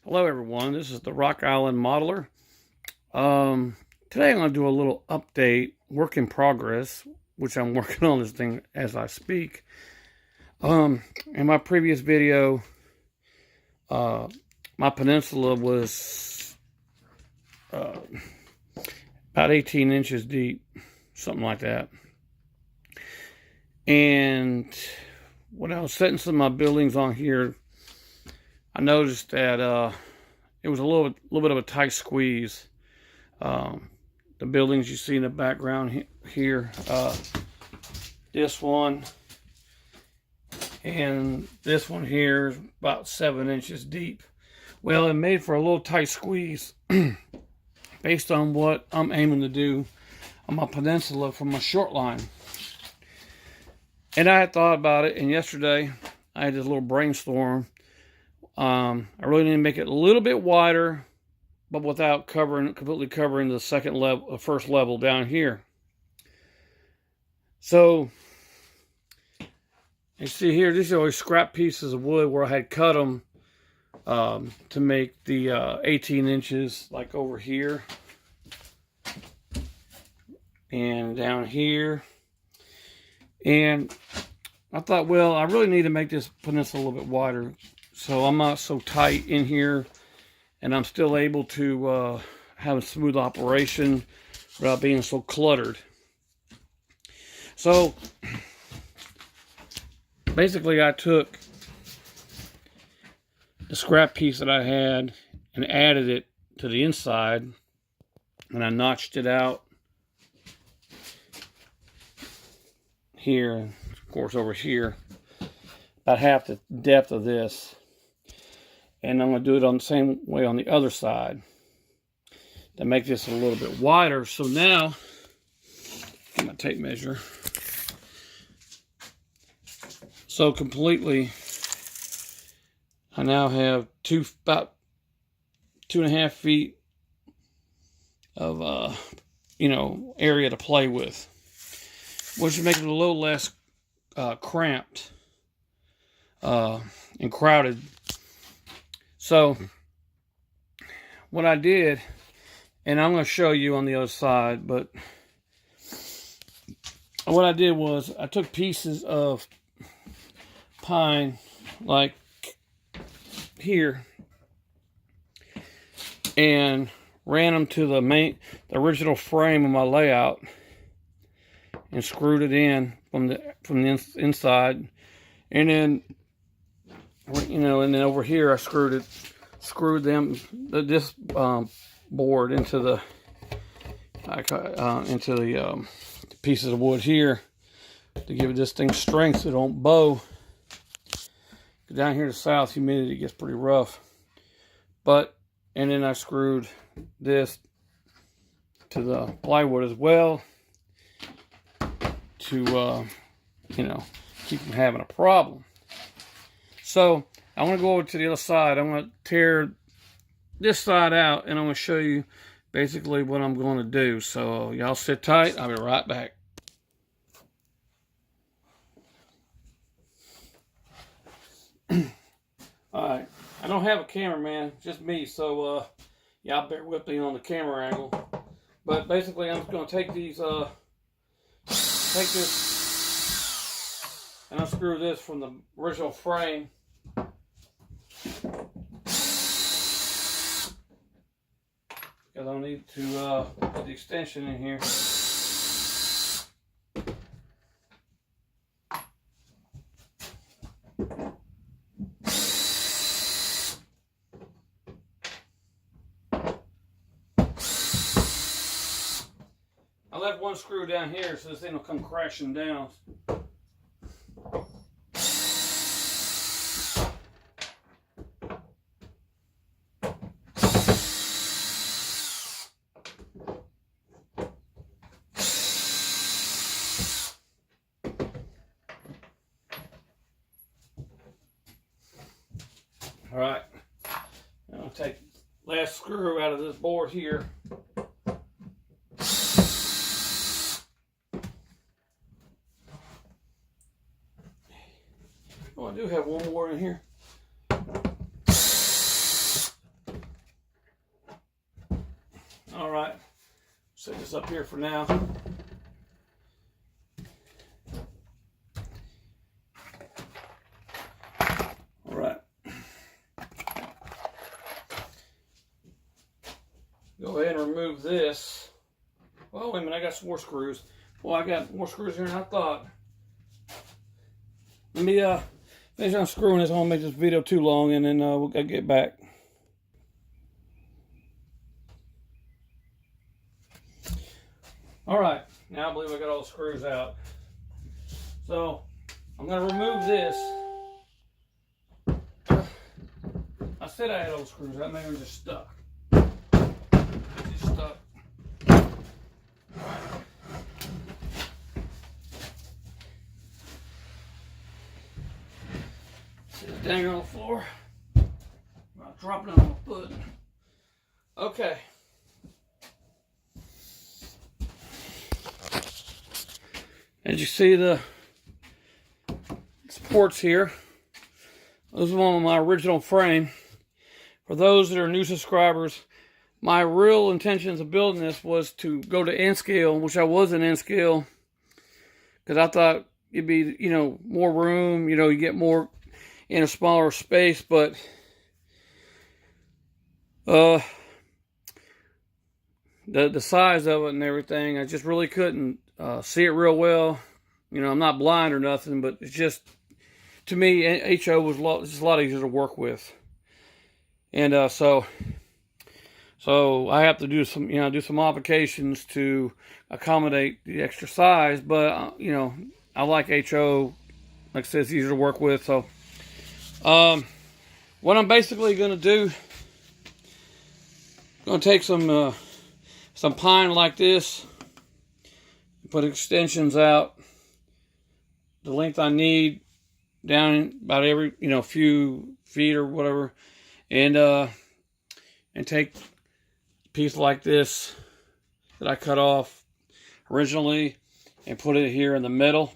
Hello everyone, this is the Rock Island Modeler. Today I'm going to do a little update, work in progress, which I'm working on this thing as I speak. In my previous video, my peninsula was about 18 inches deep, something like that. And when I was setting some of my buildings on here, I noticed that it was a little bit of a tight squeeze. The buildings you see in the background here, this one and this one here is about 7 inches deep. Well, it made for a little tight squeeze based on what I'm aiming to do on my peninsula from my short line. And I had thought about it, and yesterday I had this little brainstorm. I really need to make it a little bit wider, but without completely covering the first level down here. So you see here, these are always scrap pieces of wood where I had cut them to make the 18 inches, like over here and down here. And I thought, well, I really need to make this peninsula a little bit wider, so I'm not so tight in here, and I'm still able to have a smooth operation without being so cluttered. So basically I took the scrap piece that I had and added it to the inside, and I notched it out here, and of course over here, about half the depth of this. And I'm going to do it on the same way on the other side to make this a little bit wider. So now, get my tape measure. So completely, I now have about 2.5 feet of area to play with, which would make it a little less cramped and crowded. So what I did, and I'm going to show you on the other side, but what I did was I took pieces of pine, like here, and ran them to the original frame of my layout, and screwed it in from the inside, and then and then over here I screwed this board into the pieces of wood here to give this thing strength so it don't bow. Down here to the south, humidity gets pretty rough. And then I screwed this to the plywood as well to keep from having a problem. So I want to go over to the other side. I'm going to tear this side out, and I'm going to show you basically what I'm going to do. So y'all sit tight. I'll be right back. Alright, I don't have a cameraman, just me, so y'all bear with me on the camera angle. But basically I'm just going to take this and unscrew this from the original frame. Because I'll need to put the extension in here. I left one screw down here so this thing will come crashing down. All right, I'm going to take the last screw out of this board here. Oh, I do have one more in here. All right, set this up here for now. All right. Go ahead and remove this. Well, wait a minute, I got some more screws. Well, I got more screws here than I thought. Let me finish unscrewing this. I won't make this video too long, and then we'll get back. All right, now I believe I got all the screws out. So I'm going to remove this. I said I had all the screws out. Maybe they're just stuck. Just stuck. Sit it down here on the floor. I'll drop it on my foot. Okay. As you see, the supports here. This is one of my original frame. For those that are new subscribers, my real intentions of building this was to go to N scale, which I was in N scale, because I thought it'd be, you know, more room, you know, you get more in a smaller space, but the size of it and everything, I just really couldn't see it real well. You know, I'm not blind or nothing, but it's just, to me, HO was just a lot easier to work with. And so I have to do some, you know, do some modifications to accommodate the extra size. But you know, I like HO. Like I said, it's easier to work with. So what I'm basically going to do, I'm going to take some pine like this, put extensions out the length I need, down about every, you know, few feet or whatever, and take a piece like this that I cut off originally and put it here in the middle.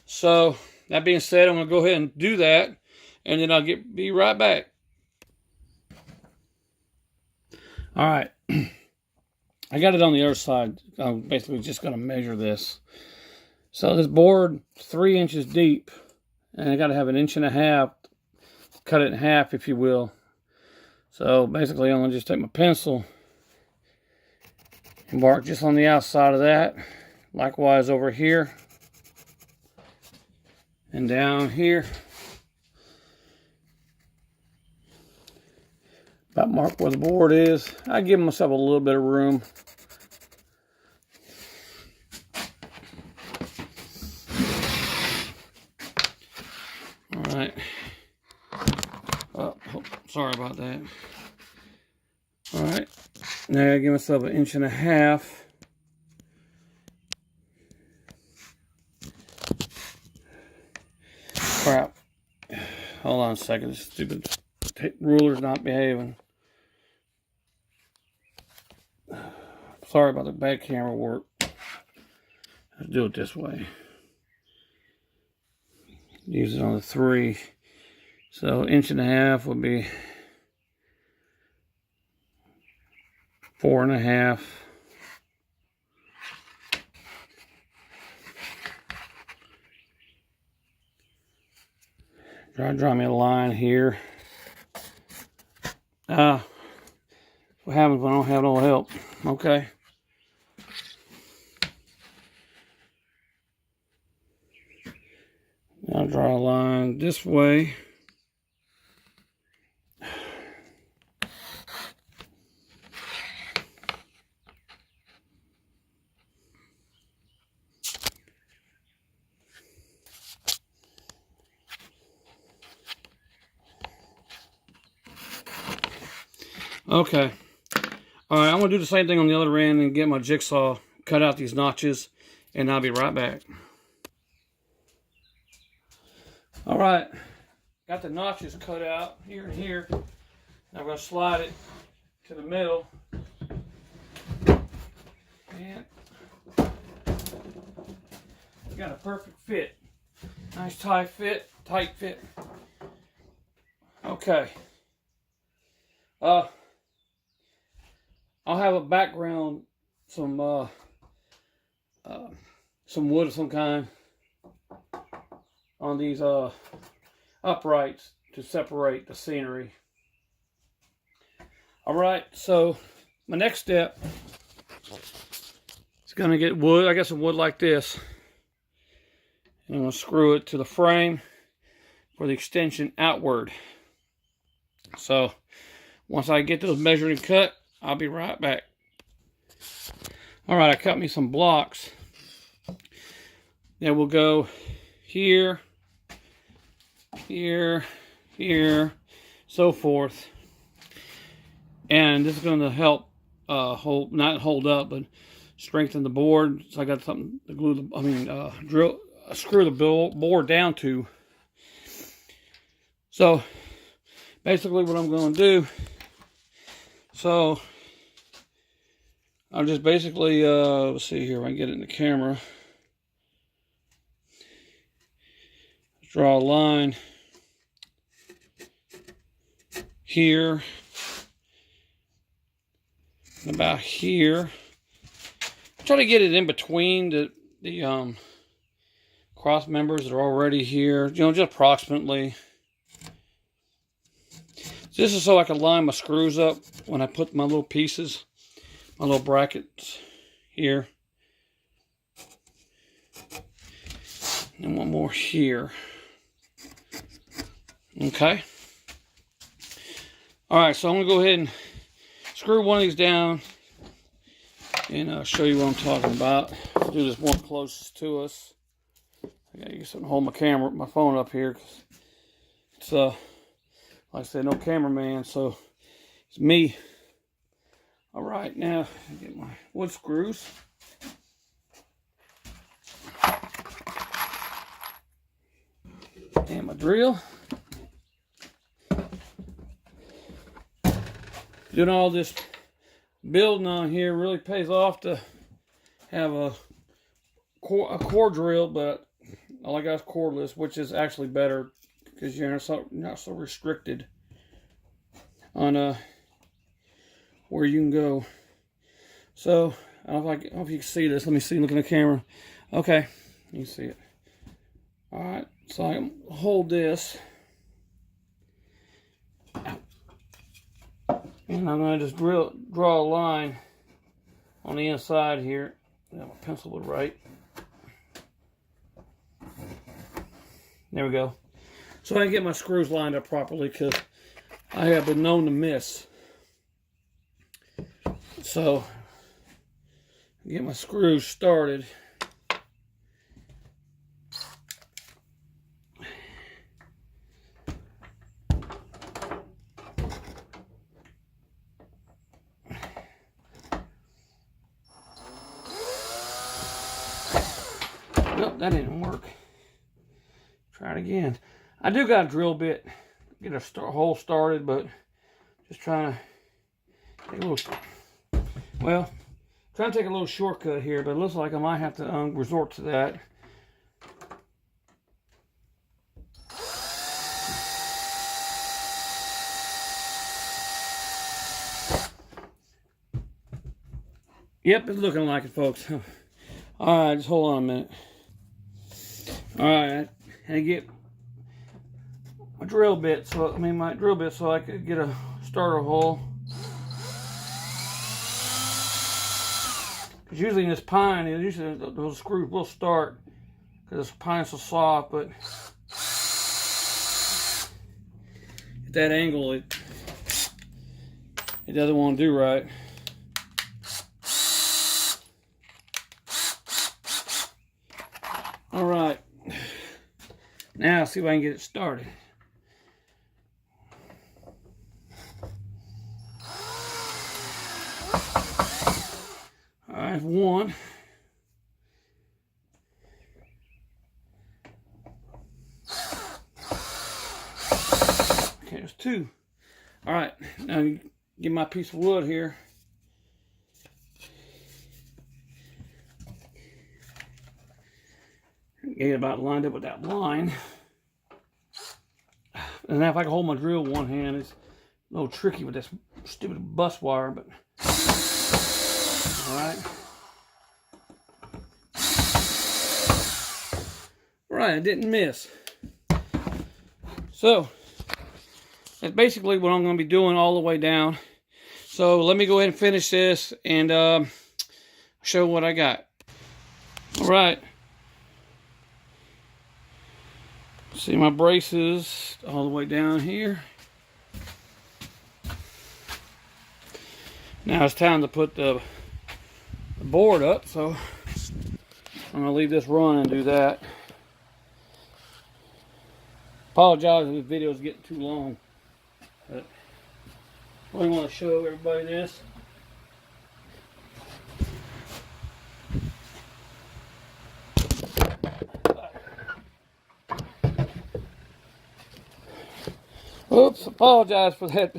So that being said, I'm going to go ahead and do that, and then I'll be right back. All right. I got it on the other side. I'm basically just going to measure this. So this board, 3 inches deep, and I got to have 1.5 inches, cut it in half, if you will. So basically, I'm going to just take my pencil and mark just on the outside of that. Likewise over here and down here. About mark where the board is. I give myself a little bit of room. All right. Oh, sorry about that. All right. Now I give myself 1.5 inches. Crap. Hold on a second. This stupid ruler's not behaving. Sorry about the bad camera work. Let's do it this way. Use it on the 3. So 1.5 inches would be 4.5. Draw me a line here. What happens when I don't have no help? Okay. Now draw a line this way. Okay. All right, I'm going to do the same thing on the other end and get my jigsaw, cut out these notches, and I'll be right back. All right, got the notches cut out here and here. Now I'm going to slide it to the middle. And got a perfect fit. Nice tight fit. Okay. I'll have a background, some wood of some kind on these uprights to separate the scenery. All right, so my next step is going to get wood. I got some wood like this. And I'm going to screw it to the frame for the extension outward. So once I get those measured and cut, I'll be right back. All right, I cut me some blocks. Then we'll go here, here, here, so forth. And this is going to help not hold up, but strengthen the board. So I got something to glue the, screw the board down to. So basically what I'm going to do, so I'll just basically, let's see here if I can get it in the camera. Draw a line here, about here. Try to get it in between the cross members that are already here, you know, just approximately. This is so I can line my screws up when I put my little pieces, my little brackets here. And one more here. Okay. All right, so I'm gonna go ahead and screw one of these down and show you what I'm talking about. I'll do this one closest to us. I gotta get something to hold my phone up here, because it's like I said, no cameraman, so it's me. All right, now get my wood screws. And my drill. Doing all this building on here really pays off to have a core drill, but all I got is cordless, which is actually better because you're not so restricted on where you can go. So I don't know if you can see this. Let me see. Look in the camera. Okay, you can see it. All right. So I hold this, and I'm going to just draw a line on the inside here. My pencil would write. There we go. So I can get my screws lined up properly, because I have been known to miss. So get my screws started. Nope, that didn't work. Try it again. I do got a drill bit, get a hole started, but just trying to take a little, well, trying to take a little shortcut here, but it looks like I might have to resort to that. Yep, it's looking like it, folks. All right, just hold on a minute. All right, and get my drill bit, so I could get a starter hole. Because usually in this pine, usually those screws will start because this pine's so soft, but at that angle, it doesn't want to do right. All right. Now, see if I can get it started. All right, one. Okay, there's two. All right, now get my piece of wood here. Get it about lined up with that line. And now if I can hold my drill with one hand, it's a little tricky with this stupid bus wire, but Alright. Right, I didn't miss. So, that's basically what I'm going to be doing all the way down. So, let me go ahead and finish this and show what I got. Alright. See my braces all the way down here. Now it's time to put the board up, so I'm going to leave this run and do that. Apologize if this video is getting too long, but I really want to show everybody this. Oops, apologize for that.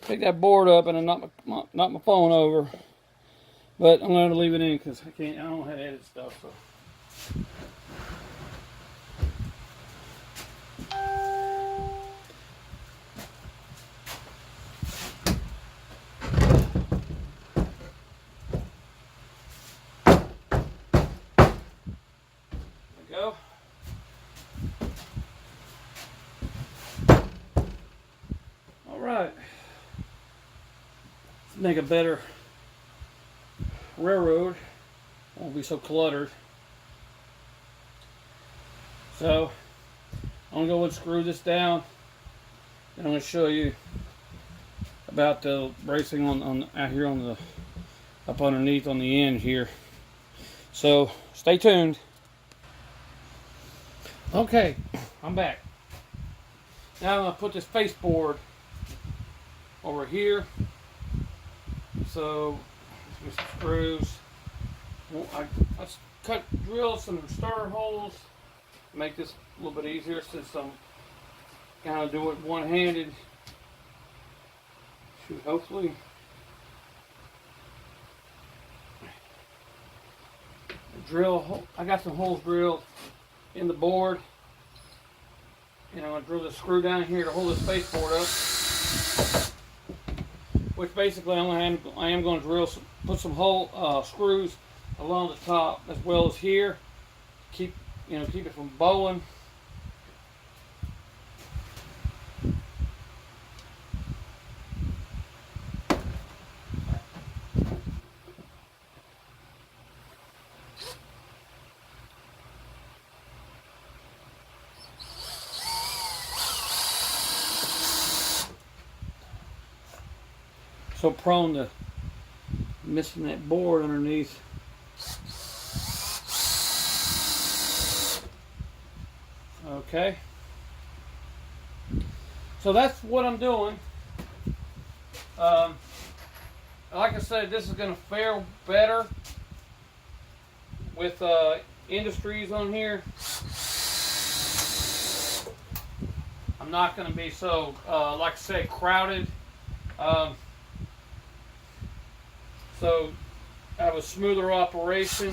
Pick that board up and I knocked my phone over. But I'm going to leave it in because I don't know how to edit stuff. So. There we go. All right. Let's make a better railroad. Won't be so cluttered. So I'm going to go and screw this down. And I'm going to show you about the bracing on out here on the up underneath on the end here. So stay tuned. Okay, I'm back. Now I'm going to put this face board over here. So with some screws. I drill some starter holes. Make this a little bit easier since I'm kind of doing it one-handed. Should hopefully drill a hole. I got some holes drilled in the board. And I'm going to drill this screw down here to hold this face board up. Which basically I am going to drill put some hole screws along the top as well as here. Keep it from bowing. So prone to missing that board underneath. Okay. So that's what I'm doing. Like I said, this is going to fare better with industries on here. I'm not going to be so, like I said, crowded. So I have a smoother operation.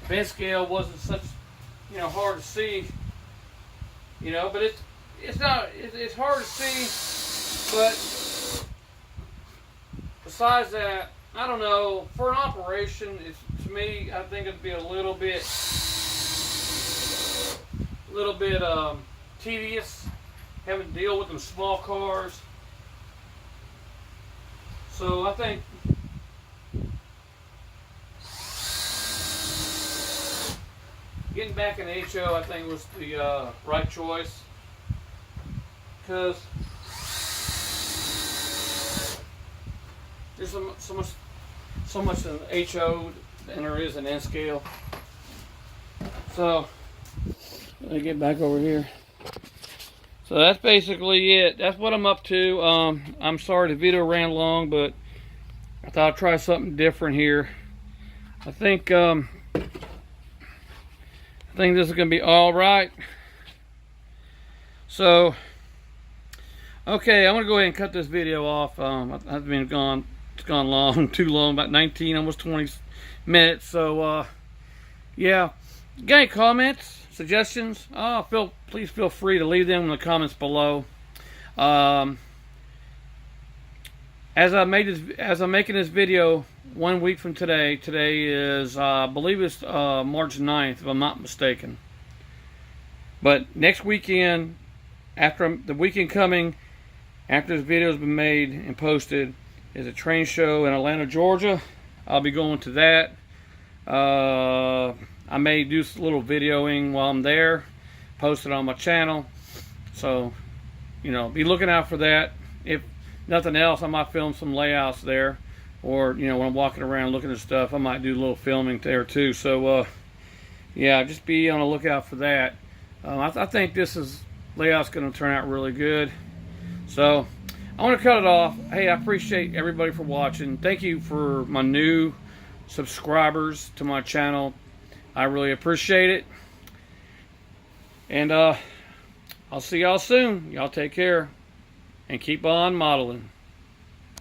Bed scale wasn't such, hard to see, but it's hard to see. But besides that, I don't know. For an operation, to me, I think it'd be a little bit tedious having to deal with them small cars. So I think getting back in HO, I think, was the right choice, because there's so much in HO than there is in N scale. So let me get back over here. So that's basically it. That's what I'm up to. I'm sorry the video ran long, but I thought I'd try something different here. I think this is going to be all right. So, okay, I'm going to go ahead and cut this video off. I've been gone. It's gone long, too long, about 19, almost 20 minutes. So, yeah. Got any comments, suggestions? Please feel free to leave them in the comments below. As I'm making this video 1 week from today. Today is I believe it's March 9th, if I'm not mistaken. But next weekend, after the weekend coming, after this video has been made and posted, is a train show in Atlanta, Georgia. I'll be going to that. I may do a little videoing while I'm there, post it on my channel. So, you know, be looking out for that. If nothing else, I might film some layouts there. Or, you know, when I'm walking around looking at stuff, I might do a little filming there too. So, yeah, just be on the lookout for that. I think this layout's going to turn out really good. So, I want to cut it off. Hey, I appreciate everybody for watching. Thank you for my new subscribers to my channel. I really appreciate it. And I'll see y'all soon. Y'all take care and keep on modeling.